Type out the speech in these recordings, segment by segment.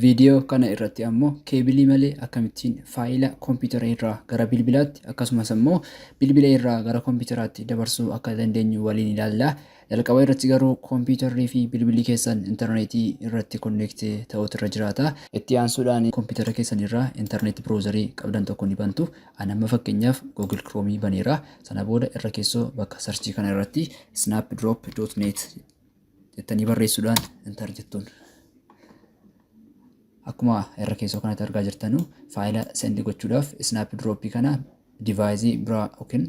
Viidiyoo kana irratti ammoo keebilii malee akkamittiin faayila koompiyuutera irraa gara bilbilaatti akkasumas ammoo bilbila irraa gara koompiyuteraatti dabarsuu akka dandeenyu waliin ilaalla. Jalqaba irratti garuu koompiyuuterrii fi bilbilli keessan intarneetii irratti konneektii ta'uutu irra jiraata. Itti aansuudhaan koompiyuutera keessan irraa intarneetii biroozarii qabdan tokko ni bantu. Ani amma fakkeenyaaf Google Chrome baneera. Sana booda irra keessoo bakka sarchii kana irratti snapdrop.net jettanii barreessuudhaan enter jettuun. Akkuma irra keessoo kanatti argaa jirtanu faayila sendi gochuudhaaf snapdrop kana divaayizii biraa yookiin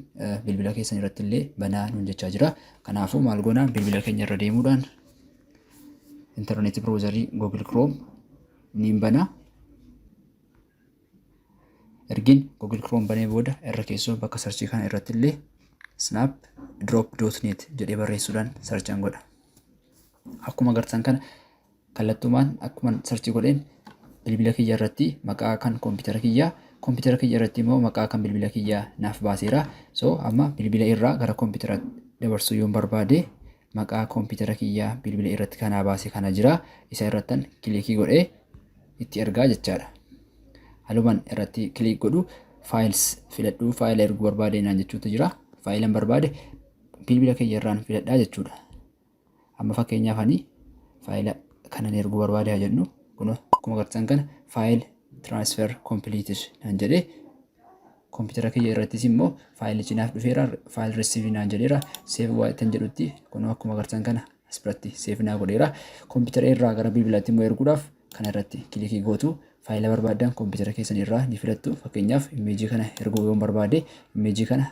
bilbila keessan irratti illee banaa nuun jechaa jira. Kanaafuu maal goonaa bilbila keenya irra deemuudhaan intarneetii biroozarii Google Chrome ni banaa. Ergin Google Chrome banee booda irra keessoo bakka sarchii kana irratti illee snapdrop.net jedhee barreessuudhaan sarchaan godha. Akkuma agartan kana kallattumaan akkuma sarchii godheen bilbila kiyya irratti maqaa kan koompiyuutera kiyya irratti immoo maqaa kan bilbila kiyyaa naaf baaseera. So amma bilbila irraa gara koompiyutera dabarsuu yoon barbaade maqaa koompiyutera kiyyaa bilbila irratti kanaa baase kana jira. Isa irrattan kilikii godhee itti ergaa jechaadha. Haluman irratti kilik godhu faayils filadhuu faayila erguu barbaade naan jechuutu jira. Faayilan barbaade bilbila kiyya irraan filadhaa jechuudha. Amma fakkeenyaaf ani faayila kanan erguu barbaade haa jennu kun akkuma agartan kana faayil transfer completed naan jedhee koompiyutera kiyya irrattis immoo faayilichi naaf dhufeera faayil receive naan jedheera save waan jedhutti kun akkuma agartan kana asirratti save naa godheera. Koompiyutera irraa gara bilbilaatti immoo erguudhaaf kana irratti kilikii gootu faayila barbaadan koompiyutera keessan irraa ni filattu. Fakkeenyaaf imeejii kana erguu yoon barbaade imeejii kana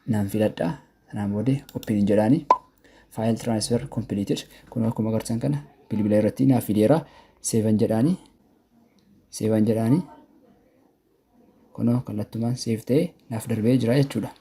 naan filadha. Sanaan booda open jedhaani faayil transfer completed kun akkuma agartan kana bilbila irratti naaf fideera. Save jedhaani kunoo kallattumaan save ta'ee naaf darbee jira jechuudha.